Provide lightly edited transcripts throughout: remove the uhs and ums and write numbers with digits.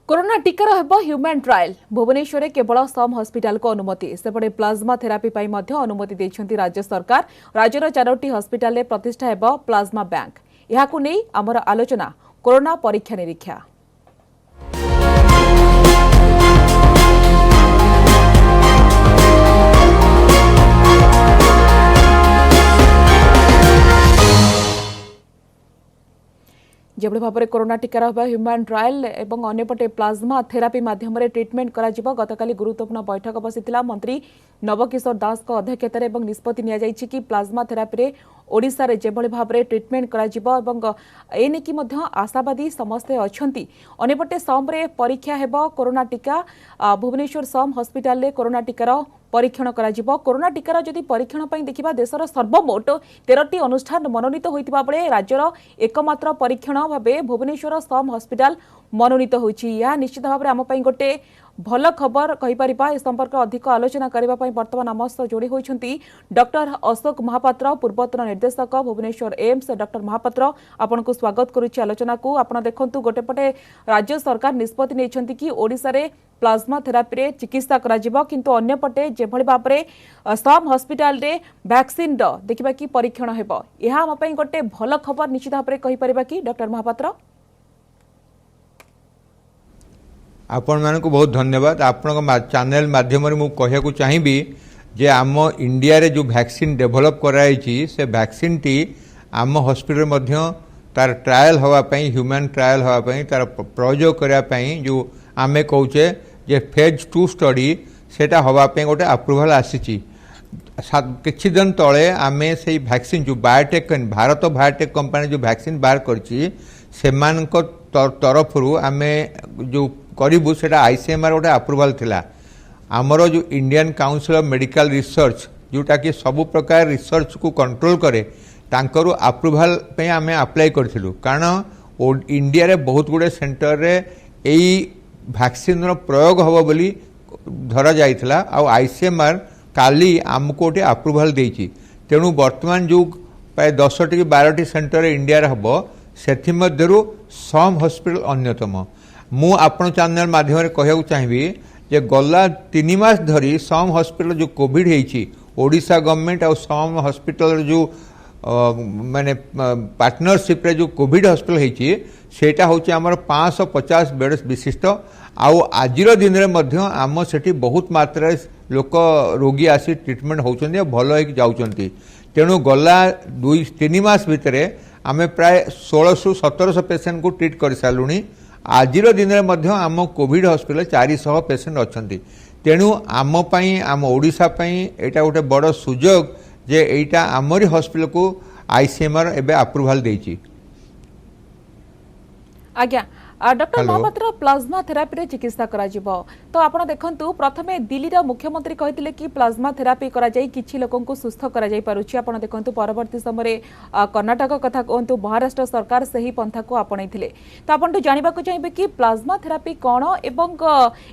Corona टीकार हेबो human trial Bhubaneswar केवल सम hospital को अनुमति सेपटे प्लाज्मा थेरापी पाई मध्य अनुमति देछंती राज्य सरकार। राज्यर 4टी हॉस्पिटल में प्रतिष्ठा हेबो प्लाज्मा बैंक। एहाकु नै आमर आलोचना कोरोना परीक्षा निरीक्षा। जेभଳି भाବରେ कोरोना टीकार ह्यूमन ट्रायल एवं अन्यपटे प्लाज्मा थेरापी माध्यम ट्रिटमेंट करा गतकाली गुरुत्वपूर्ण बैठक बसिथिला मंत्री नवकिशोर दास को अध्यक्षतार निष्पत्ति नियाଯାଇଛି कि प्लाज्मा थेरापी रे ओडिसा रे जेभଳି भाବରେ ट्रिटमेंट करा एनेकी आशावादी समस्ते अछंती। अन्यपटे समरे परीक्षा हेबो कोरोना टीका भुवनेश्वर सम हॉस्पिटल रे कोरोना टीकार परीक्षण करा कोरोना टीकार जदि परीक्षण पई देखिबा देशर सर्वमोट 13टी अनुष्ठान मनोनीत होइतिबा बेले राज्यर एकमात्र परीक्षण भाबे भुवनेश्वर सम हॉस्पिटल मनोनीत होइछि। या निश्चित भाबरे आम पई गोटे भल खबर कहि परिबा। ए संपर्क अधिक आलोचना करबा पई वर्तमान आम सह जोड़ी होइछंती डॉक्टर अशोक महापात्र पूर्वतन निर्देशक भुवनेश्वर एम्स। डॉक्टर महापात्र आपन को स्वागत करूछि आलोचना को। आपण देखंतु गोटे पटे राज्य सरकार निष्पत्ति नेछंती कि ओडिसा रे प्लाज्मा थेरापी रे चिकित्सा करा किंतु अन्य पटे जेभଳି भाबरे सम हॉस्पिटल रे वैक्सीन देखिबा कि परीक्षण हेबो एहा हम पई गोटे भल खबर निश्चित भाबरे कहि परिबा कि डॉक्टर महापात्र। आपण मानक बहुत धन्यवाद। आपण चैनल माध्यम मु कहया चाहिए जे आम इंडिया रे जो वैक्सीन डेवलप कराई से वैक्सीन टी आम हॉस्पिटल मध्य तार ट्रायल होवाई ह्यूमन ट्रायल होवाई तार प्रयोग करने जो आमे कहचे जे फेज 2 स्टडी सेटा होवाई गोटे अप्रूवल आसी किछि दिन तले आमे से वैक्सीन जो बायोटेक भारत बायोटेक कंपनी जो वैक्सीन बाहर करछि सेमानक तरफ आमे जो करूँ से आईसीएमआर गोटे अप्रूवल थिला। आमर जो Indian council of medical research जोटा कि सबु प्रकार रिसर्च को कंट्रोल करे तांकरू अप्रूवल पे आमे अप्लाई करथिलु कारण इंडिया रे बहुत गुडे सेंटर रे एई वैक्सीन रो प्रयोग होबो बोली धरा जाइथिला आ आईसीएमआर काली आमको गोटे अप्रूवल देछि। तेणु वर्तमान जो प्राय 10 टी 12 टी सेंटर इंडिया रे हबो सेथि मध्यरु सम हॉस्पिटल अन्यतम। मु आपण चैनल माध्यम कहया चाहिए जे गला 3 मास धरी सम हॉस्पिटल जो कोविड होईछि ओडिशा गवर्नमेंट और सम हॉस्पिटल जो माने पार्टनरशिप रे जो कोविड हॉस्पिटल होईछि सेटा होछि हमर 550 बेड विशिष्ट आउ आजिर दिन रे मध्य आम सेठी बहुत मात्रा लोक रोगी आसी ट्रीटमेंट होउछन्ती भल होई जाउछन्ती। तेणु गला 2-3 मास भितरे आमे प्राय 1600-1700 पेशेंट को ट्रीट कर सालुनी। आजिर दिन में मध्य आम कोविड हॉस्पिटल 400 पेशेंट अच्छा। तेणु आम पाई आम ओडिशा पाई एटा गोटे बड़ सुजोग जे एटा आमरी हॉस्पिटल को आईसीएमआर एबे अप्रूवल देछि। आज्ञा डॉक्टर महापात्र प्लाज्मा थेरापी रे चिकित्सा करा जिवो तो आपण देखंतु प्रथमे दिल्ली रा मुख्यमंत्री कहिथिले कि प्लाज्मा थेरापी करा जाई किछि लोकन को सुस्थ करा जाई पारुछि। आपण देखंतु परवर्ती समय कर्नाटक कथा कहंतु महाराष्ट्र सरकार सही पंथा को आपणैथिले तो आपण तो जानिबा को चाहिबे कि प्लाज्मा थेरापी कोन एवं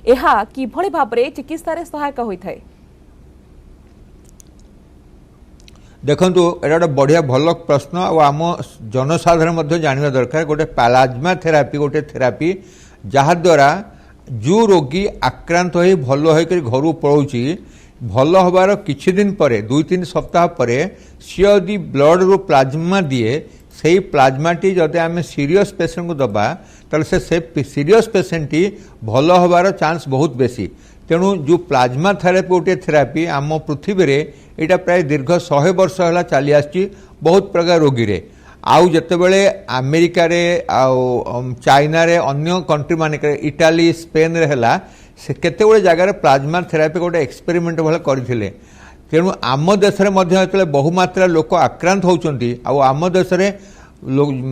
एहा किभଳି भाबरे चिकित्सा रे सहायक होइथाय। देखंतु एटा गोटे बढ़िया भल प्रश्न आम जनसाधारण जानवा दरकार। गोटे प्लाज्मा थेरापी गोटे थेरापी जहाद्वारा जो रोगी आक्रांत हो भल होकर घर पलाउची भल हबार किछि दिन पर 2-3 सप्ताह पर सी यदि ब्लड रो प्लाज्मा दिए से प्लाज्मा टी जदि आम सीरियस पेशेंट को दबा ताले से सीरियस पेशेंट टी भल हबार चांस बहुत बेसी। तेणु जो प्लाज्मा थेरापी गोटे थेरापी आम पृथ्वी रे एटा प्राय दीर्घ 100 वर्ष है चली आसी बहुत प्रकार रोगी रे आउ जतेबेले अमेरिका रे आउ चाइना रे अन्य कंट्री माने इटाली स्पेन रे हला से केते गुडे जगह रे प्लाज्मा थेरापी गोटे एक्सपेरिमेंट भले करथिले। तेणु आम देश रे मध्य जते बहुमात्रा लोक आक्रांत होउचंती आउ आम देश रे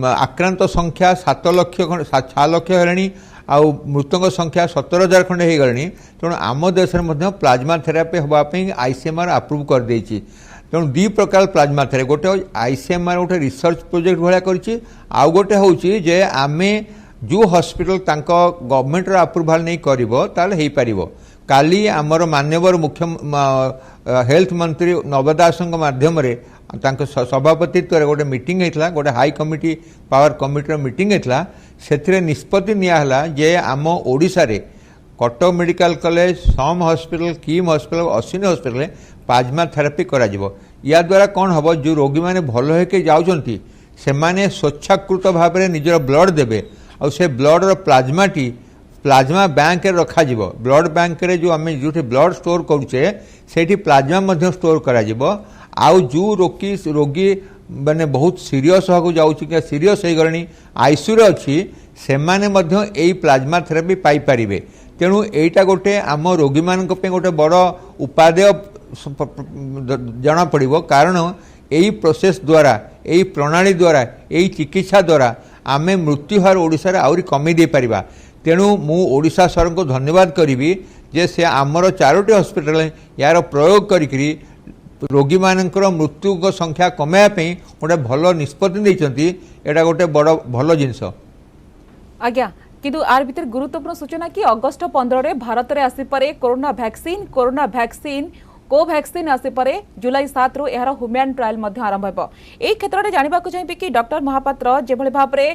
आक्रांत संख्या 7 लाख 6 लाख हेलानी आउ मृतक संख्या 17,000 खंडे हो गलानी। तेणु आम देश में प्लाज्मा थेरापी होगापी आईसीएमआर अप्रूव कर देछि। तेणु 2 प्रकार प्लाज्मा थेरापी गोटे आईसीएमआर गोटे रिसर्च प्रोजेक्ट भाया कर आउ गोटे होछि जे आमे जो हॉस्पिटल तांको गवर्नमेंट रो अप्रूवल नहीं करिवो ताले हेई परिवो। काली आमर माननीय मुख्य हेल्थ मंत्री नवदास माध्यम रे सभापतित्व गोटे मीटिंग होता गोटे high committee power committee meeting होता से निष्पत्ति निहला जे आम ओडिशा रे Cuttack medical college SUM hospital KIMS hospital Ashwini hospital plasma therapy करा या द्वारा कौन हम जो रोगी मैंने भल होके जाउछंती से माने स्वच्छाकृत भाव में निजर ब्लड देवे और से blood plasma T plasma bank रे रखा जिवो ब्लड बैंक रे जो आम जो ब्लड स्टोर करुचे से प्लाज्मा मध्य स्टोर करा जिवो आउ जो रोगी माने बहुत सीरियस होगा जाऊँगी सीरियस हो गले आईसीयू रे अच्छी से माने मध्य एई प्लाज्मा थेरापी पाई परिबे तेणु एटा गोटे आम रोगी मानक पे गोटे बड़ उपादेय जना पड़िबो कारण एई प्रोसेस द्वारा एई प्रणाली द्वारा एई चिकित्सा द्वारा आमे मृत्यु हार ओडिशा रे आउरी कमी दे परिबा तेणु मु ओडिशा सरकार को धन्यवाद करी जे से आमर 4टी हॉस्पिटल यार प्रयोग करी रोगी मानकर मृत्यु को संख्या कमाया गोटे भल निष्पत्ति देइचंती एटा गोटे बड़ भल जिनस आज्ञा किंतु आर भीतर गुरुत्वपूर्ण सूचना कि अगस्ट 15 रे भारत रे आसी परे कोरोना वैक्सीन कोवैक्सीन आसी परे जुलाई 7 रु यार ह्यूमन ट्रायल मध्य आरंभ हेबो ए क्षेत्र में जानबा को चाहिए कि डॉक्टर महापात्र जेभଳି भाबरे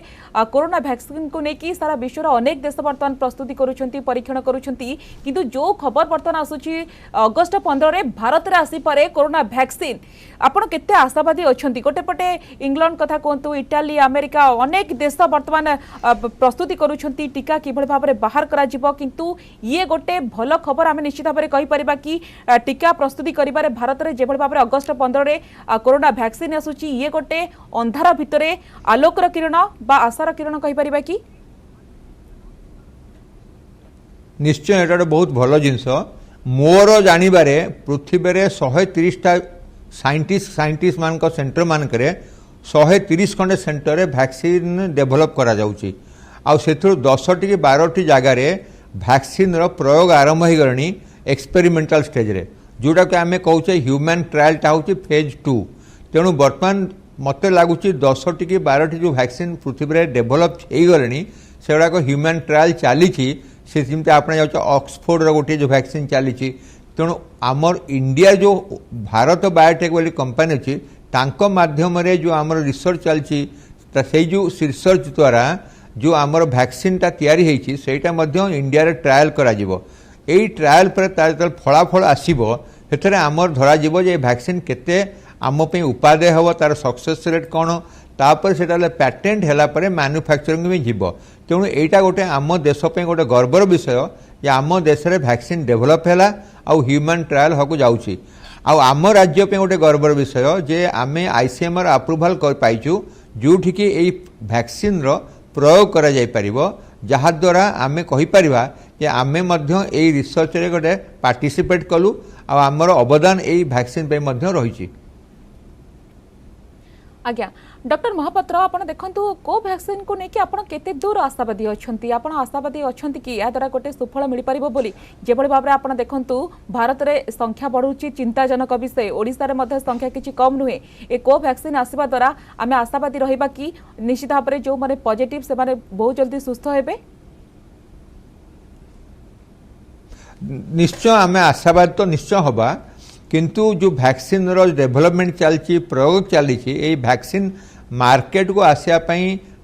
कोरोना वैक्सीन को नेकी सारा विश्व रो अनेक देश वर्तमान प्रस्तुति करूछंती परीक्षण करूछंती किंतु जो खबर वर्तमान आसुची अगस्ट 15 रे भारत रे आसी परे कोरोना वैक्सीन आपण केते आशावादी अछंती गोटे पटे इंग्लैंड कथा कहतु इटाली अमेरिका अनेक देश वर्तमान प्रस्तुति करूछंती टीका किभଳି भाबरे बाहर करा जिवो किंतु ये गोटे भलो खबर आमे निश्चित भाबरे कहि परिबा कि टीका प्रस्तुति करिबारे भारत रे जेभଳି भाबरे अगस्ट 15 रे कोरोना वैक्सीन आसुची ये गोटे अंधार भितरे आलोकर किरण बा आशार किरण कहि परिबा कि निश्चय एटा बहुत भल जिनस मोर जानिबारे पृथ्वी रे 130टा साइंटिस्ट मान सेंटर मानक 130 खंडे सेंटर वैक्सीन डेभलप करा जाउची आउ सेथुर 10 टी 12 टी जगह रे वैक्सीन रो प्रयोग आरंभ हो गलनी एक्सपेरिमेंटल स्टेज रे जोटा कि आम कहचे ह्यूमन ट्रायल टा होची फेज 2 तेणु बर्तमान मत लगुच 10 टी 12 टी जो वैक्सीन पृथ्वी रे डेभलप हो गले से गुड़ाक ह्यूमन ट्रायल चली से जमी आप ऑक्सफोर्ड गोटे जो वैक्सीन चली तेणु आमर इंडिया जो भारत बायोटेक वाली कंपनी अच्छी तांको माध्यम रे जो आमर रिसर्च चलती से जो रिसर्च द्वारा जो आमर वैक्सीन टा तैयारी होती सेटा मध्य इंडिया रे ट्रायल करा जिवो एई ट्रायल पर तार फलाफल आसीबो सेथरे आमर धरा जिवो जे वैक्सीन केते आम पे उपादेय हबो तार सक्सेस रेट कोन तापर सेटा पैटेंट हैला परे मैन्युफैक्चरिंग में जीव तेणु एटा गोटे आम देश पे गोटे गर्वर विषय जे आम देश रे वैक्सीन डेभलप हैला आउ ह्यूमन ट्रायल होकु जाउची आउ आम राज्य पे गोटे गर्वर विषय जे आमे आईसीएमआर अप्रूवल कर पाइचु जोठी कि एई वैक्सीन रो प्रयोग करा जाय परिबो जहा द्वारा आमे कहि परिबा जे आमे मध्य एई रिसर्च रे गोटे पार्टिसिपेट कलु आउ आमर अवदान एई वैक्सीन पे मध्य रहिची आज्ञा डॉक्टर महापात्र आपण देखंतु कोवैक्सीन को नेकी आपण केते दूर आशावादी अछंती आपण आशावादी अछंती कि या द्वारा गोटे सुफल मिल परिबो बोली जेभଳି भाबरे आपण देखंतु भारत रे संख्या बढ़ुची चिंताजनक विषय ओडिसा रे मध्ये संख्या किछि कम नुहे ए कोवैक्सीन आसीबा द्वारा आमे आशावादी रहिबा कि निश्चित भाबरे जो माने पॉजिटिव से माने बहुत जल्दी सुस्थ हेबे निश्चय आमे आशावादी तो निश्चय होबा किंतु जो वैक्सीन रो डेवलपमेंट चलची प्रयोग चली वैक्सीन मार्केट को आसिया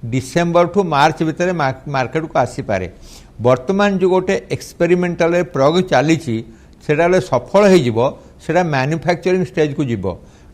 डिसेंबर टू मार्च भितर मार्केट को आसी पारे वर्तमान जो गोटे एक्सपेरिमेंटल प्रयोग चली सफल हो मैन्युफैक्चरिंग स्टेज को जीव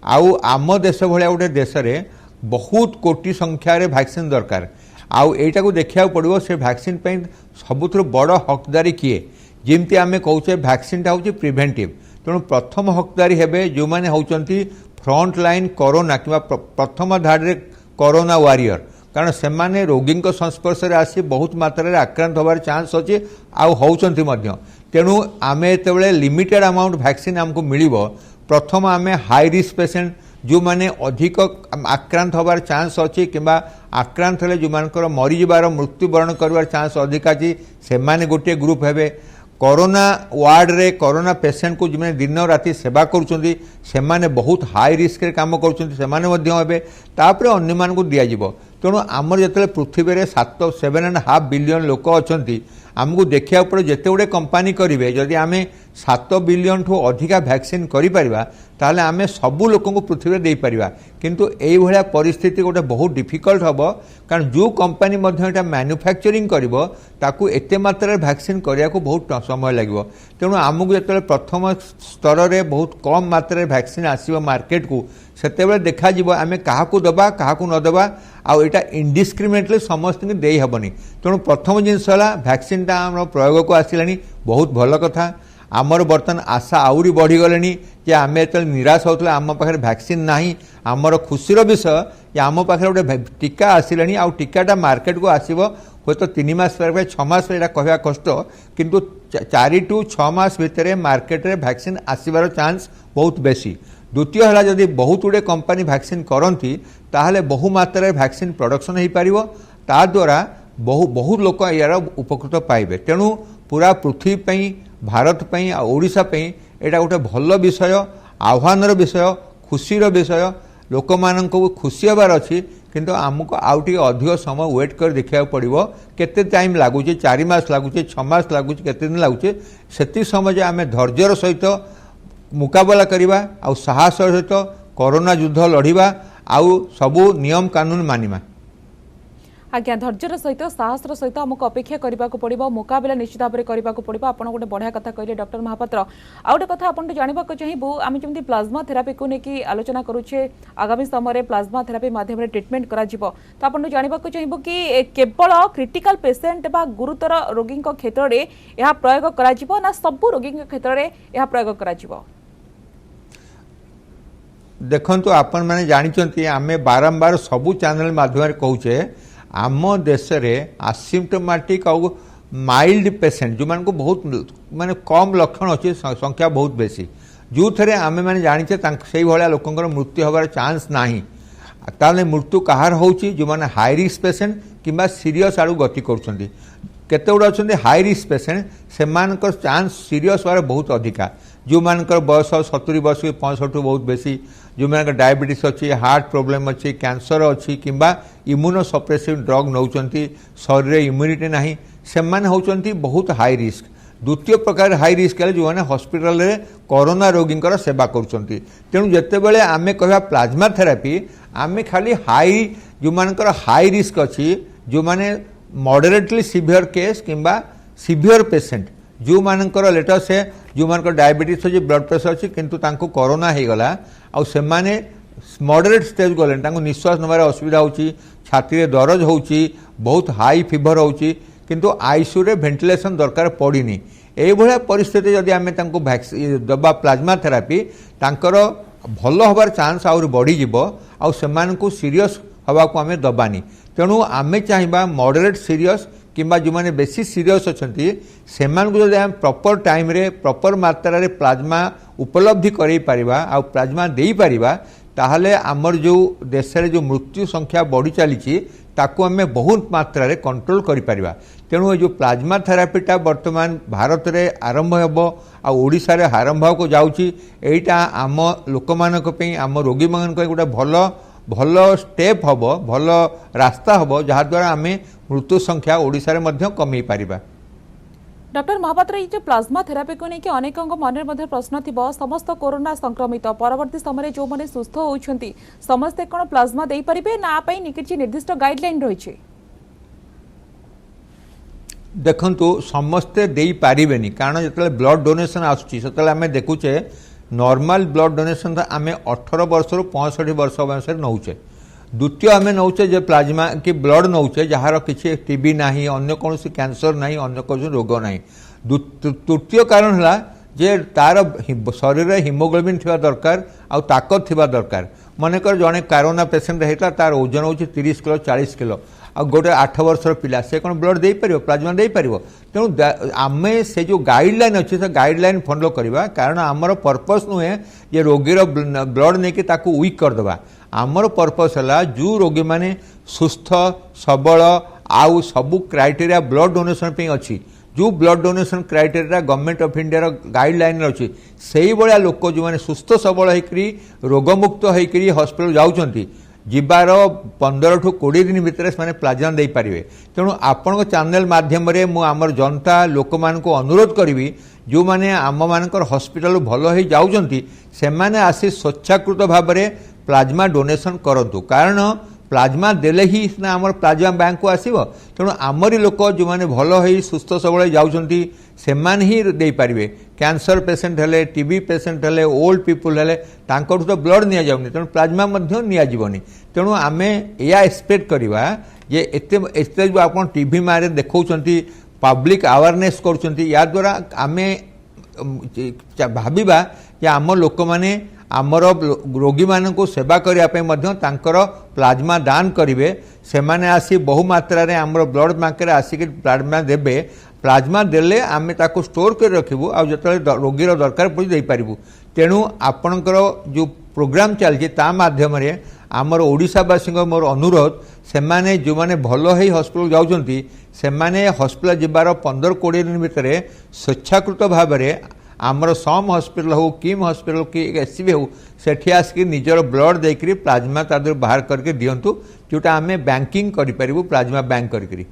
आउ आम देश भाया गोटे देश में बहुत कोटी संख्यार वैक्सीन दरकार आउ एटा को देखा पड़ो से वैक्सीन सबुठ बड़ हकदारी किए जमती आम कहे वैक्सीन टा हूँ प्रिभेंटिव तेणु प्रथम हकदारी हेबे जो माने होचंती फ्रंट लाइन कोरोना कि प्रथम धाड़े कोरोना वारियर कारण से माने रोगी संस्पर्श में आसी बहुत मात्रा रे आक्रांत होबार चांस अच्छे आउ होचंती मध्य तेणु आमे एतबेले लिमिटेड अमाउंट वैक्सीन हमको मिलिबो प्रथम आमे हाई रिस्क पेशेंट जो माने अधिक आक्रांत होबार चांस अच्छी किंबा आक्रांत हेले जो मानकर मरीजार मृत्युवरण करवार चांस अधिक अच्छी से माने गोटे ग्रुप हेबे कोरोना वार्ड रे कोरोना पेशेंट को जो दिन राति सेवा करुँच से बहुत हाई रिस्क रे काम करुँच से अन्य को दिज्व तेणु आमर जो पृथ्वी में 7.5 बिलियन लोक अच्छा आमको देखा पड़े जिते गुड़े कंपानी करेंगे जदि आम 7 बिलियन ठू अधिका वैक्सीन करें आम सबू लोक पृथ्वी में देपर किंतु यही परिस्थिति गोटे बहुत डिफिकल्ट हम कारण जो कंपानी मैन्युफैक्चरिंग करू एत मात्रा वैक्सीन करने को बहुत समय लगे तेणु आमको जो प्रथम स्तर में बहुत कम मात्रा वैक्सीन आसो मार्केट को से देखा आम क्या दबा क्या नदबा आईटा इंडिस्क्रिमिनेटली समस्त दे हेनी तेणु प्रथम जिनस वैक्सीन आम प्रयोग को आसला बहुत भल कथा आमर बर्तमान आशा आहरी बढ़ीगले कि आम जो निराश होता आम पाखे वैक्सीन ना आमर खुशीर विषय कि आम पाखे गोटे टीका आसला आउ टीकाटा मार्केट को आसो हे तो 3 मास 6 मास कहवा कष्ट किंतु 4 टू 6 मास भितर मार्केट रे वैक्सीन आसबार चांस बहुत बेसी द्वितीय है जदि बहुत गुड़े कंपानी वैक्सीन करती ताहले बहु मात्रा वैक्सीन प्रोडक्शन हो पार ता द्वारा बहुत लोक यार उपकृत पाइबे तेणु पूरा पृथ्वी भारत पई ओडिशा पई एटा गोटे भल विषय आह्वानर विषय खुशीर विषय लोक मान खुशी हबार अच्छी किंतु आमको आउ टे अधिक समय वेट कर देखा पड़ो केते टाइम लगुच 4 मास लगुच 6 मास लगुच केते दिन लगुच से समय आम धैर्यर सहित मुकाबला करवा आउ साहस सहित कोरोना युद्ध लड़िबा आउ सबू नियम कानून मानिबा आज्ञा धैर्यर सहित साहसर सहित आमको अपेक्षा करने को पड़ो मुकाबला निश्चित भाव में करने को पड़ो आप गोटे बढ़िया कथा कहले डॉक्टर महापात्र आउ गोटे कथा आपन जानवा चाहबू आम जमी प्लाज्मा थेरापी को लेकिन आलोचना करुचे आगामी समय प्लाज्मा थेरापी माध्यम ट्रिटमेंट करा तो आपन जानवा चाहबू कि केवल क्रिटिकल पेसेंट बा गुरुतर रोगी क्षेत्र में यह प्रयोग करा ना सबू रोगी क्षेत्र में यह प्रयोग करा देखंतु आपण माने जानिचंती आमे बारंबार सबू चैनल माध्यम कहूचे आम देश में आसिम्टोमेटिक और माइल्ड पेसेंट जो मान को बहुत माने कम लक्षण अच्छी संख्या बहुत बेसी जो थे आम मैंने जाचे से भाया लोकंर मृत्यु हबार चांस ना ताले मृत्यु कहार होची जो माने हाई रिस्क पेसेंट किंबा सीरियस आड़ू गति कर केते गुड़ा अच्छा हाई रिस्क पेसेंट से चांस सीरियस हबार बहुत अधिका जो मानकर बयस 70 वर्ष 65 बहुत बेसी जो मान डायबिटीज अच्छी हार्ट प्रोब्लेम अच्छी कैंसर अच्छी किंबा इम्यूनो सप्रेसिव ड्रग नौचंती शरीर इम्यूनिटी नाही से माने होचंती बहुत हाई रिस्क द्वितीय प्रकार हाई रिस्क है जो मैंने हॉस्पिटल रे कोरोना रोगींकर सेवा करुँच तेणु जितेबाला आम कह प्लाज्मा थेरापी आम खाली हाई जो मानकर हाई रिस्क अच्छी जो माने मॉडरेटली सीवियर केस किंबा सीवियर पेसेंट जो मानकर लेटर से जो मानकर डायबिटीज अच्छी ब्लड प्रेशर अच्छी किंतु तांको कोरोना हो गला आउ से माने मॉडरेट स्टेज गले निश्वास नबार असुविधा होची छाती रे दरज होची बहुत हाई फीवर होची किंतु आईसीयू रे वेंटिलेशन दरकार पड़ीनी एई भलिया परिस्थिति जदि आमे तांको वैक्सीन दबा प्लाज्मा थेरापी तांकर भल हबार चांस आउर बढ़ी जिवो आउ सेमानकु सीरियस हवा को आमे दबानी तेणु आमे चाहिबा मॉडरेट सीरियस किंबा जो मैंने बेसी सीरियस अच्छा से प्रॉपर टाइम रे प्रॉपर मात्रा रे प्लाज्मा उपलब्धि करई परिबा आ प्लाज्मा देई परिबा ताहले आमर जो देश रे जो मृत्यु संख्या बढ़ी चली ताकू आमे बहुत मात्रा रे कंट्रोल करि परिबा तेणु जो प्लाज्मा थेरापीटा वर्तमान भारत रे आरंभ हेबो आ ओडिसा रे आरंभ को जाउची एटा आम लोक मानक पई आम रोगी मानक गोटे भल स्टेप हम भल रास्ता हम जहाद्वारा आम मृत्यु संख्या ओडिसा रे मध्य कमी पारिबा। डॉक्टर महापात्र ये प्लाज्मा थेरापी को लेकिन अनेक मन में प्रश्न थी समस्त कोरोना संक्रमित परवर्ती समय जो मैंने सुस्थ होती समस्ते कौन प्लाज्मा दे पारे ना किसी निर्दिष्ट गाइडलाइन रही देखंतु समस्ते दे पारिबेनी कारण जो ब्लड डोनेशन आसुची से आम देखुचे नॉर्मल ब्लड डोनेशन आम 18 वर्ष रु 65 वर्ष वयस नौचे द्वितीय आम नौचे जे प्लाज्मा कि ब्लड नौचे जार किसी टीबी ना अन्य कौन कैंसर ना अन्य कौन रोग ना तृतीय कारण है जे तार शरीर हिमोग्लोबिन थिबा दरकार आ ताकत थिबा दरकार मनकर जड़े कोरोना पेसेंट होता तार ओजन हो 30 किलो 40 किलो आ गोटे 8 वर्षर पिला से कौन ब्लड दे पार प्लाज्मा दे पार तेणु आम से जो गाइडलाइन अच्छे से गाइडलाइन फॉलो करवा कारण आमर पर्पस नुहे जे रोगीर ब्लड नहीं ताकू वीक करदे आमर पर्पस है जो रोगी मैंने सुस्थ सबल आउ सबू क्राइटेरिया ब्लड डोनेशन पे अच्छी जो blood donation criteria government of India guideline अच्छी से ही भाया लोक जो मैंने सुस्थ सबल होकर रोगमुक्त होकर हॉस्पिटल जाऊँच ଯିବାର 15 ଠୁ 20 दिन ଭିତରେ ସେମାନେ ପ୍ଲାଜମା ଦେଇପାରିବେ। ତେଣୁ ଆପଣଙ୍କ ଚ୍ୟାନେଲ ମାଧ୍ୟମରେ ମୁଁ ଆମର ଜନତା ଲୋକମାନଙ୍କୁ ଅନୁରୋଧ କରିବି ଯେଉଁମାନେ ଆମମାନଙ୍କର ହସ୍ପିଟାଲ ଭଲ ହେଇ ଯାଉଛନ୍ତି ସେମାନେ ଆସି ସ୍ୱଚ୍ଛାକୃତ ଭାବରେ ପ୍ଲାଜମା ଡୋନେସନ୍ କରନ୍ତୁ। କାରଣ ପ୍ଲାଜମା ଦେଲେ ହିଁ ସିନା ଆମର ପ୍ଲାଜମା ବ୍ୟାଙ୍କକୁ ଆସିବ। ତେଣୁ ଆମରି ଲୋକ ଯେଉଁମାନେ ଭଲ ହେଇ ସୁସ୍ଥ ସବଳ ଯାଉଛନ୍ତି ସେମାନେ ହିଁ ଦେଇପାରିବେ। କ୍ୟାନ୍ସର ପେସେଣ୍ଟ ହେଲେ, ଟିବି ପେସେଣ୍ଟ ହେଲେ, ଓଲ୍ଡ ପିପୁଲ ହେଲେ ତାଙ୍କଠୁ ତ ବ୍ଲଡ଼ ନିଆଯାଉନି, ତେଣୁ ପ୍ଲାଜମା ମଧ୍ୟ ନିଆଯିବନି। ତେଣୁ ଆମେ ଏହା ଏକ୍ସପେକ୍ଟ କରିବା ଯେ ଏତେ ଯେଉଁ ଆପଣ ଟିଭି ମାରେ ଦେଖାଉଛନ୍ତି, ପବ୍ଲିକ ଆୱାରନେସ୍ କରୁଛନ୍ତି, ଏହାଦ୍ୱାରା ଆମେ ଭାବିବା ଯେ ଆମ ଲୋକମାନେ ଆମର ରୋଗୀମାନଙ୍କୁ ସେବା କରିବା ପାଇଁ ମଧ୍ୟ ତାଙ୍କର ପ୍ଲାଜମା ଦାନ କରିବେ। ସେମାନେ ଆସି ବହୁ ମାତ୍ରାରେ ଆମର ବ୍ଲଡ଼ ବ୍ୟାଙ୍କରେ ଆସିକି ପ୍ଲାଜମା ଦେବେ। ପ୍ଲାଜମା ଦେଲେ ଆମେ ତାକୁ ଷ୍ଟୋର କରି ରଖିବୁ, ଆଉ ଯେତେବେଳେ ରୋଗୀର ଦରକାର ପଡ଼ି ଦେଇପାରିବୁ। ତେଣୁ ଆପଣଙ୍କର ଯେଉଁ ପ୍ରୋଗ୍ରାମ ଚାଲିଛି ତା ମାଧ୍ୟମରେ ଆମର ଓଡ଼ିଶାବାସୀଙ୍କ ମୋର ଅନୁରୋଧ, ସେମାନେ ଯେଉଁମାନେ ଭଲ ହେଇ ହସ୍ପିଟାଲ ଯାଉଛନ୍ତି ସେମାନେ ହସ୍ପିଟାଲ ଯିବାର 15-20 ଦିନ ଭିତରେ ସ୍ୱଚ୍ଛାକୃତ ଭାବରେ ଆମର ସମ୍ ହସ୍ପିଟାଲ ହଉ, କିମ୍ ହସ୍ପିଟାଲ କି ଏସ୍ସିବି ହଉ, ସେଠି ଆସିକି ନିଜର ବ୍ଲଡ଼ ଦେଇକରି ପ୍ଲାଜମା ତା ଦେହରୁ ବାହାର କରିକି ଦିଅନ୍ତୁ, ଯେଉଁଟା ଆମେ ବ୍ୟାଙ୍କିଂ କରିପାରିବୁ, ପ୍ଲାଜମା ବ୍ୟାଙ୍କ କରିକିରି।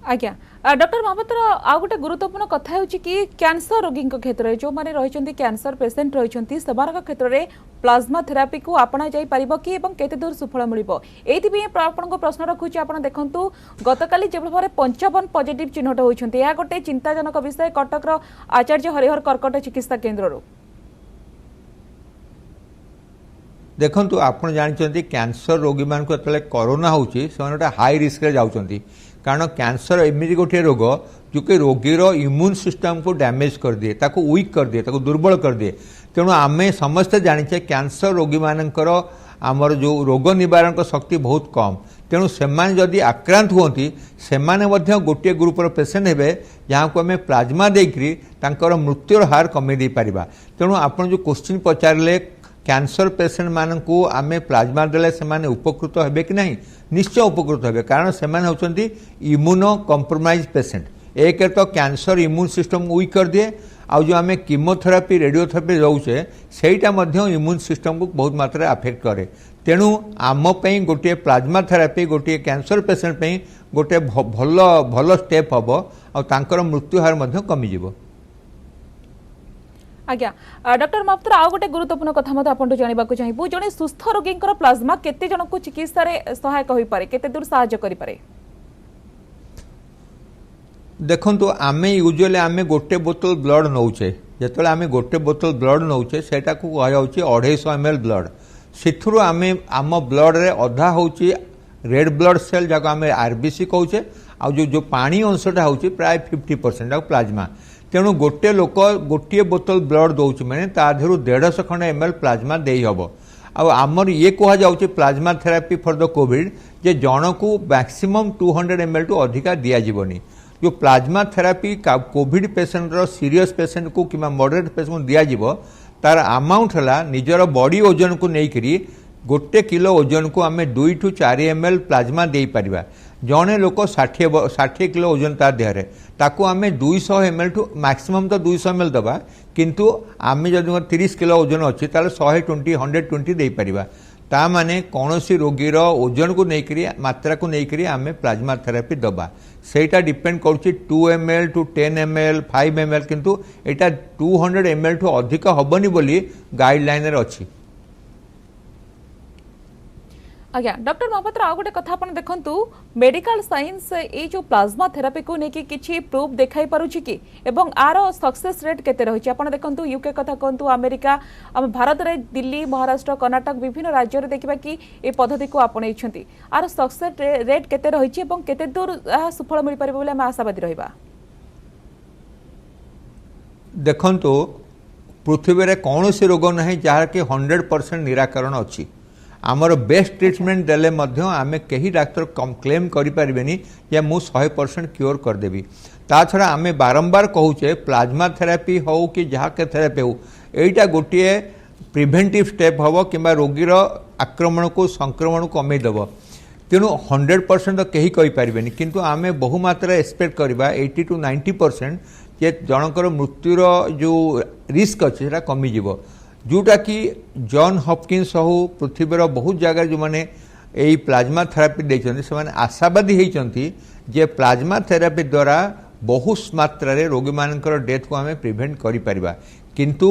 आज्ञा डॉक्टर महापात्र आ गोटे गुरुत्वपूर्ण कथा होची कि कैंसर रोगी क्षेत्र में जो माने रहिचंती कैंसर पेशेंट रहिचंती सेमानक क्षेत्र में प्लाज्मा थेरापी को आपणा जाई परिबो कि एवं केते दूर सुफल मिलिबो। एथि भी आपनको प्रश्न रखुची, आपण देखंतु गतकाली जेबल भारे 55 पॉजिटिव चिन्हट होइचंती। या गोटे चिंताजनक विषय कटक रो आचार्य हरिहर कर्कट चिकित्सा केंद्र रो। देखंतु आपण जानिचंती कैंसर रोगी मान को तले कोरोना होची से हाई रिस्क रे जाउचंती। कारण कैंसर एमती गोटे रोग जो कि रोगीर इम्यून सिस्टम को डैमेज कर दिए, ताको वीक कर दिए, ताको दुर्बल कर दिए। तेणु आमे समस्ते जानिचे कैंसर रोगी मानकर आमर जो रोग निवारण शक्ति बहुत कम। तेणु सेमाने जदि आक्रांत हुअंती सेमाने मध्य गोटे ग्रुपर पेसेंट हेबे जहाँ को आम प्लाज्मा देकरी तांकर मृत्युर हार कमे दे पारिबा। तेणु आपण जो क्वेश्चन पचारले कैंसर पेसेंट मानकू आमे प्लाज्मा देले सेमाने उपकृत हेबे कि नहीं, निश्चय उपकृत हेबे। कारण सेमाने होचंती इम्यूनो कॉम्प्रोमाइज पेसेंट। एक तो कैंसर इम्यून सिस्टम वीक कर दिए, आउ जो आमे कीमोथेरापी रेडियोथेरापी दौचे सेटा मध्य इम्यून सिस्टम को बहुत मात्रा अफेक्ट करे। तेणु आम पई गोटे प्लाज्मा थेरापी गोटे कैंसर पेसेंट पई गोटे भल भल स्टेप हबो, आ तांकर मृत्यु हार मध्य कमी जिवो। आज्ञा डॉक्टर महापात्र आ गोटे गुरुत्वपूर्ण कथा मत आपन जानिबा को चाहिबु, जने सुस्थ रोगींकर प्लाज्मा केते जन को चिकित्सा रे सहायक होई पारे, केते दूर सहायता करि पारे? देखंतु आमे यूजुअली आमे गोटे बोतल ब्लड नौचे, जेतले आमे गोटे बोतल ब्लड नौचे सेटा को कहा जाउची 250 ml ब्लड। सिथुरु आमे आम ब्लड रे अधा होची रेड ब्लड सेल जाको आमे आरबीसी कहूचे, आ जो पानी अंशटा होची प्राय 50% प्लाज्मा। तेणु गोटे लोक गोटे बोतल ब्लड दौर मैंने ताधर 150 खंड ml प्लाज्मा दे हम। आमर ये कह जाऊँगी plasma therapy for the covid जे जन को मैक्सिमम 200 ml टू अधिका दिजावनी। जो प्लाज्मा थेरापी कोविड पेसेंट रो सीरियस पेसेंट को कि मॉडरेट पेसेंट को दिज्व तार अमाउंट है निजर बॉडी ओजन को लेकरी गोटे किलो ओजन को आम 2 to 4 ml plasma they Paribas. जड़े लोक 60 किलो ओजन तार देहरे ताकू आम 200 ml टू मैक्सिमम तो 200 ml दबा, किंतु आम जब 30 किलो ओजन अच्छी 120 दे पारिबा। ता माने कौनसी रोगीर ओजन को लेकरी मात्रा को लेकरी आम प्लाज्मा थेरापी दबा। सेटा depend करुच्ची 2 ml to 10 ml 5 ml, किंतु एटा 200 ml टू अधिक हबनी बोली गाइडलाइन अच्छी। आज्ञा डॉक्टर महापात्र आ गोटे कथा आपण देखंतु मेडिकल साइंस ए जो प्लाज्मा थेरापी को नेकी किछि प्रूफ देखाई पारुछि कि एवं आरो सक्सेस रेट केते रहिछि? आपण देखंतु यूके कथा कहंतु, अमेरिका, हम भारत रे दिल्ली, महाराष्ट्र, कर्नाटक विभिन्न राज्य रे देखिबा कि ए पद्धति को आपणै छथि। आरो सक्सेस रेट केते रहिछि एवं केते दूर सफल मिल परिबो बोले हम आशावादी रहिबा? देखंतु पृथ्वी रे कौनसी रोग नाही जहाँ कि 100% निराकरण अच्छी। आमर बेस्ट ट्रिटमेंट देले मध्य आमे कहीं डाक्टर क्लेम करि परिबेनी या मु 100% क्योर करदेवी। ता छड़ा आमे बारंबार कहूचे प्लाज्मा थेरापी हो कि जहाँ के थेरापी हो एटा गोटे प्रिवेंटिव स्टेप हम कि रोगीर आक्रमण को संक्रमण को कमे देव। तेणु 100% तो कहीं कहि परिबेनी, किंतु आमे बहुमात्रा एक्सपेक्ट करबा 80 to 90% जे जनकर मृत्युर जो रिस्क अच्छे कमी जीव। जोटा कि जॉन हॉपकिंस हो पृथ्वीर बहुत जगह जो मैंने यही प्लाज्मा थेरापी देते से आशावादी होती जे प्लाज्मा थेरापी द्वारा बहुत मात्रा रे रोगी मानकर डेथ को आम प्रिभेंट करिपरिबा किंतु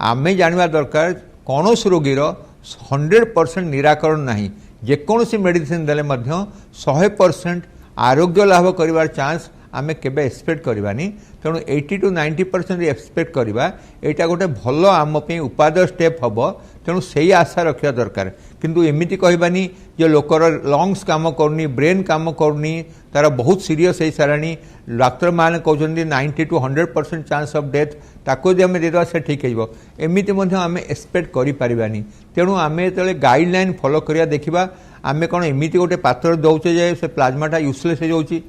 आमे जानवा दरकार कौन रोगीर 100% निराकरण नहीं जेकोसी मेडिसिन देले मध्य 100% आरोग्य लाभ करिवार चांस आमे केबे एक्सपेक्ट करबानी तेणु 80 to 90% एक्सपेक्ट करबा एटा गोटे भलो आम पे उपादेय स्टेप हबो तेणु सही आशा रखिया दरकार किंतु एमिति कहबानी जे लोकर लंग्स काम करनी ब्रेन काम करनी तार बहुत सीरियस है साराणी डाक्तर माने कहउछन्ती 90 to 100% चांस ऑफ डेथ ताको जे आमे देदवा से ठीक हेबो एमिति मध्ये आमे एक्सपेक्ट करि परिबानी तेणु आमे तले गाइडलाइन फॉलो करिया देखिबा आमे कोन एमिति गोटे पात्र दउचे जे से प्लाज्माटा यूजलेस हो जाउची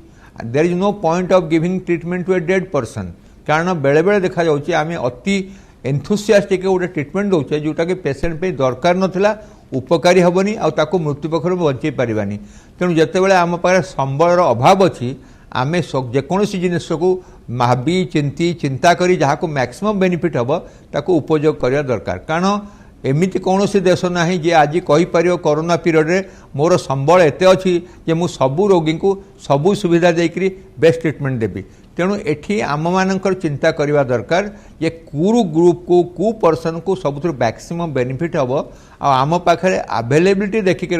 there is no point of giving treatment to a dead person कारण बेले बेले देखा जाउची आमे अति एंथुसियास्टिक गोटे ट्रीटमेंट दउचे जोटा कि पेशेंट पे दरकार नथिला उपकारी हेबनी आ ताको मृत्यु पखर बंचई पारिबानी तेणु जेतेबेले आम पाखे संबलर अभाव अछि आमे जेकोसी जिनिस को भाबी चिंती चिंता करी जहाँ को मैक्सिमम बेनिफिट हम ताको उपयोग करिया दरकार कारण एमिति कौनसी देश ना जे आज कहीपर कोरोना पीरियड रे मोर संबल एत अच्छी जे मु सबू रोगी को सबू सुविधा देकरी बेस्ट ट्रीटमेंट देवी तेणु एठी आम मानकर चिंता करवा दरकार जे कू ग्रुप को कू पर्सन को सबुठ मैक्सिमम बेनिफिट हम आम पाखे अवेलेबिलिटी देखिक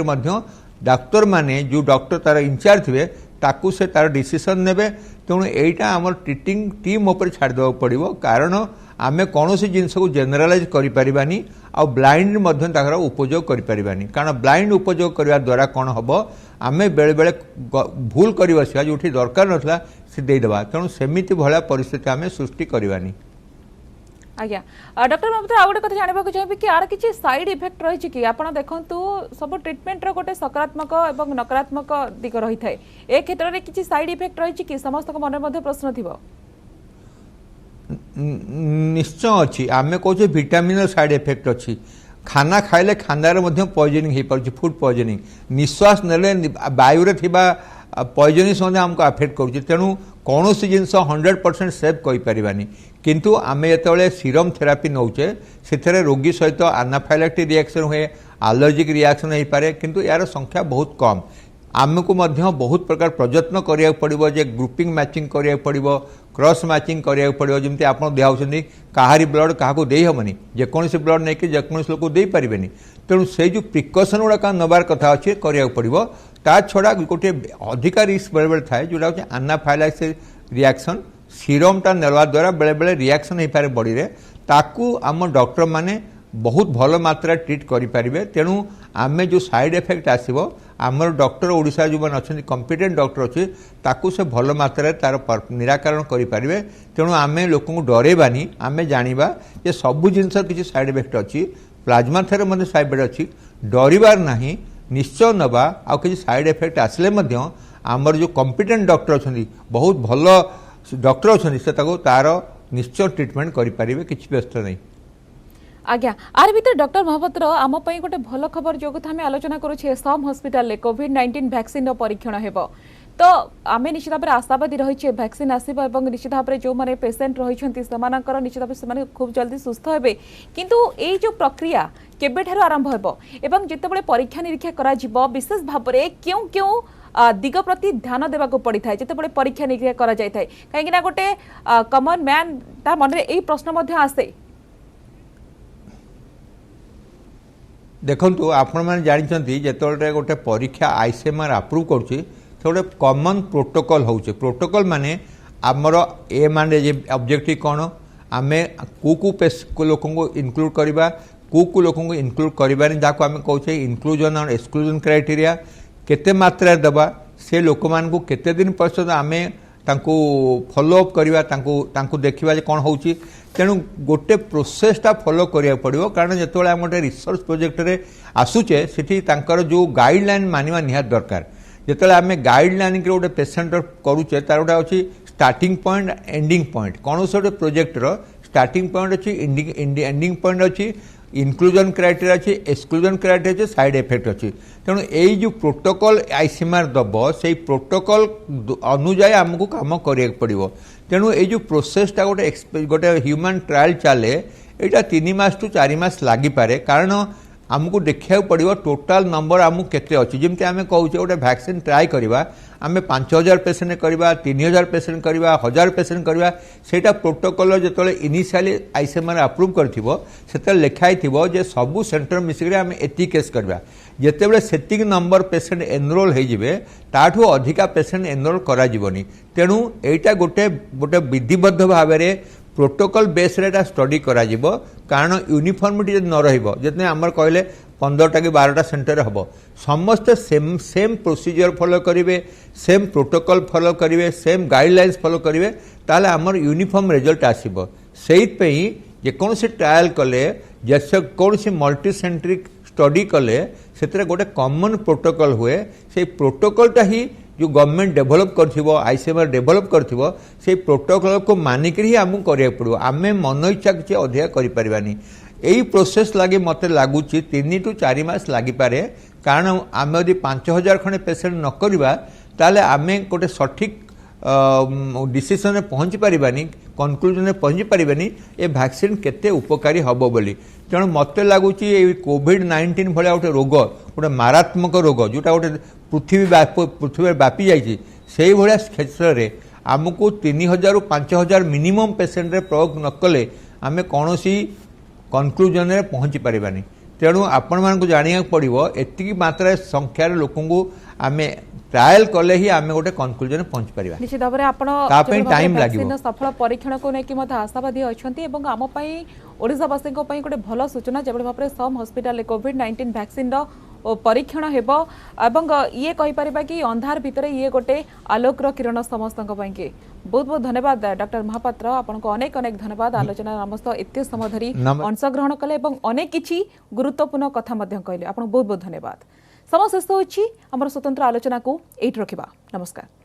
डाक्तर माने जो डॉक्टर तार इंचार्ज थे ताकू से तार डिसीजन नेबे तेणु एटा आम ट्रीटिंग टीम उपर छाड़देवा पड़ो कारण आमे कौन सी जिनस को जेनेलाइज करिपारिबानी आ ब्लाइंड मध्य ताकर उपयोग करिपारिबानी कारण ब्लाइंड उपयोग करने द्वारा कौन हम आमे बेले बेले भूल कर बसिया जो दरकार नथिला से देदेबा तेणु सेमिति भला परिस्थिति आमे सृष्टि करबानी। आज्ञा डॉक्टर ममता आ गोटे कथा जानबा को चाहिए कि आर किछि साइड इफेक्ट रही कि आपण देखंतु सब ट्रीटमेंट रो गोटे सकारात्मक एवं नकारात्मक दिग रही थाए ए क्षेत्र रे किछि साइड इफेक्ट रही कि समस्त को मन मध्ये प्रश्न थिबो निश्चय अच्छी आमे कहूँ विटामिन साइड इफेक्ट अच्छी खाना खाइले खानार पॉइजनिंग हो पार्छ फूड पॉइजनिंग निश्वास नेले वायु पॉइजनिंग आमको अफेक्ट करुच्ची तेणु कौन सी जिनस 100% सेफ कहीपरानी किंतु आमे जिते सीरम थेरापी नौचे से रोगी सहित आनाफाइलेक्टिक रिएक्शन हुए आलर्जिक रिएक्शन हो पारे किंतु यार संख्या बहुत कम आमको बहुत प्रकार प्रयत्न करिया पड़िबो जे ग्रुपिंग मैचिंग करिया पड़िबो क्रॉस मैचिंग करिया पड़िबो जेमति आपण देहाउछनी काहारी ब्लड काहाको देई हमनी जे कोनसी ब्लड नै कि जे कोनसी लोक देई परिबेनी तेणु से जो प्रिकॉशन गुड़ा नबार कथा अच्छे करिया पड़िबो ता छड़ा गोटे अधिका रिस्क बेले बेले थाए जोटा होचे आनाफाइलेक्टिक रिएक्शन सीरमटा नेलवा द्वारा बेले बेले रिएक्शन हो पारे बॉडी रे ताकू आम डॉक्टर माने बहुत भल मात्रा ट्रीट करें तेणु आमे जो साइड इफेक्ट आसो आमर डॉक्टर ओडिशा जो मैंने अच्छा कॉम्पिटेंट डॉक्टर अच्छे ताकू से भल मात्रा तार निराकरण करें तेणु आमे लोक डरेबानी आमे जानिबा जे सबु जिनस किसी साइड इफेक्ट अच्छी प्लाज्मा थेरापी मध्य साइड इफेक्ट अच्छी डरबार नहीं निश्चय नवा आ किसी साइड इफेक्ट आसले आमर जो कॉम्पिटेंट डॉक्टर अच्छा बहुत भल डॉक्टर अच्छा से तार निश्चय ट्रीटमेंट करें किसी व्यस्त नहीं। आज्ञा आर भीतर डॉक्टर महापात्र आम पई गोटे भल खबर जो कथा आलोचना करुछे सम हॉस्पिटल ले कोविड-19 वैक्सीन परीक्षण हेबो तो आमे निश्चित भाव आशावादी रही वैक्सीन आसब और निश्चित भाव जो माने पेसेंट रही निश्चित भाव से खूब जल्दी सुस्थ हेबे किंतु ए जो प्रक्रिया केबेठारु आरंभ हेबो एवं जितेबाला परीक्षा निरीक्षा करा जिवो विशेष भाव में क्यों क्यों दिग प्रति ध्यान देवा पड़ी था जितेबाला परीक्षा निरीक्षा करा जाय थाए कहीं गोटे कमन मैन ता मन में प्रश्न आसे देखु आपण मैंने जानते जिते गोटे परीक्षा आईसीएमआर अप्रूव करुच्ची गोटे कॉमन प्रोटोकॉल होचे प्रोटोकॉल माने आमर ए माने ऑब्जेक्टिव कौन आमे कु लोक को इनक्लूड करवा कु लोक को इनक्लूड करवानी जहाँ आम कहे इनक्लूजन और एक्सक्लूजन क्राइटेरिया केते मात्रा दबा से लोक मान को केते दिन पर्यंत आमे तांको फॉलो अप करवा देखा कौन होची तेणु गोटे प्रोसेसटा फॉलो करिया पड़िबो कारण जेतोले हम गोटे रिसर्च प्रोजेक्ट रे आसुचे सेठी तांकर जो गाइडलाइन मानिवा निहात दरकार जेतोले आमे गाइडलाइन के गोटे पेशेंट करूचे तार गोटे अछि स्टार्टिंग पॉइंट एंडिंग पॉइंट कौन से गोटे प्रोजेक्ट रो स्टार्टिंग पॉइंट अच्छी एंडिंग पॉइंट अच्छी इनक्लूजन क्राइटेरिया अच्छी एक्सक्लूजन क्राइटेरिया अच्छी साइड इफेक्ट अच्छी तेणु यही जो प्रोटोकॉल आईसीएमआर दब से प्रोटोकॉल अनुजाई आमको काम करिया पड़ो तेणु ये जो प्रोसेसटा गोटे ह्यूमन ट्रायल चले यहाँ 3 मास टू 4 मास लगिपे कारण आमको देखा पड़ो टोटाल नंबर आमको केते अच्छी जमी आम कहूँ गोटे वैक्सीन ट्राए करवा आम 5000 पेसेंट करवा 3000 पेसेंट करवा 1000 पेसेंट करवा सेटा प्रोटोकॉल जो इनिशियली आईसीएमआर अप्रूव कर लिखाई जे सबू सेंटर मिसिक आम एति केस करवा जितेबाला सेतिक नंबर पेसेंट एनरोल होइजिबे ताठू अधिका पेसेंट एनरोल करा जीवनी तेणु एटा गोटे गोटे विधिबद्ध भाव में प्रोटोकॉल बेस रे स्टडी करा जीवो कारण यूनिफॉर्मिटी न रहिबो जतने हमर कहले 15टा कि 12टा सेंटर हम समस्ते सेम प्रोसीजर फॉलो करेंगे सेम प्रोटोकॉल फॉलो करेंगे सेम गाइडलाइंस फॉलो करेंगे ताले हमर यूनिफॉर्म रिजल्ट आसीबो सेइतपई जेकोसी ट्रायल कले जैसे कौन मल्टी सेंट्रिक स्टडी कले से गोटे कॉमन प्रोटोकॉल हुए से प्रोटोकॉलटा ही जो गवर्नमेंट डेभलप कर आईसीएमआर डेभलप कर प्रोटोकॉल को मानिक ही आमको करिया पड़ो आमे मन इच्छा किसी अधिका करिपारिबानी यही प्रोसेस लगे मत लगुच 3 टू 4 मास लगिपारे कारण आम यदि 5000 खंडे पेसेंट न करवा ताले आमे गोटे सठिक डिसीजन में पहुँची पारिबानी कनक्लूजन में पहुँची पारिबानी ए वैक्सीन केते उपकारी हबो बोली तेणु मत लगुच कोविड-19 भाया गोटे रोग गोटे मारात्मक रोग जोटा गोटे पृथ्वी व्यापी जाइए से भाया क्षेत्र में आमको 3000 रू 5000 मिनिमम पेसेंट रे प्रयोग न कले आम कौन कनक्लूजन में पहुँची पारिबानी तेणु आपण मानक जानिया पड़ो एति मात्रा संख्यार लोक आम ट्रायल कले ही आम गोटे कनक्लूजन पहुंची पारिबा निश्चित भाव में आपण टाइम लागिबो सफल परीक्षण को लेकिन आशावादी अच्छी आम ओडिशावासी गोटे भल सूचना जो भाव में सम हस्पिटाल कोविड-19 वैक्सीन परीक्षण हेबो एवं ये कहि परिबा कि अंधार भितर ये गोटे आलोकर किरण समस्त के बहुत बहुत धन्यवाद डॉक्टर महापात्र आपको अनेक अनेक धन्यवाद आलोचना नमस्त एत समय धरी अंशग्रहण कले अनेक किछि गुरुत्वपूर्ण कथा कहले आपको बहुत बहुत धन्यवाद समय शेष होछि हमर स्वतंत्र आलोचना को एट रखिबा नमस्कार।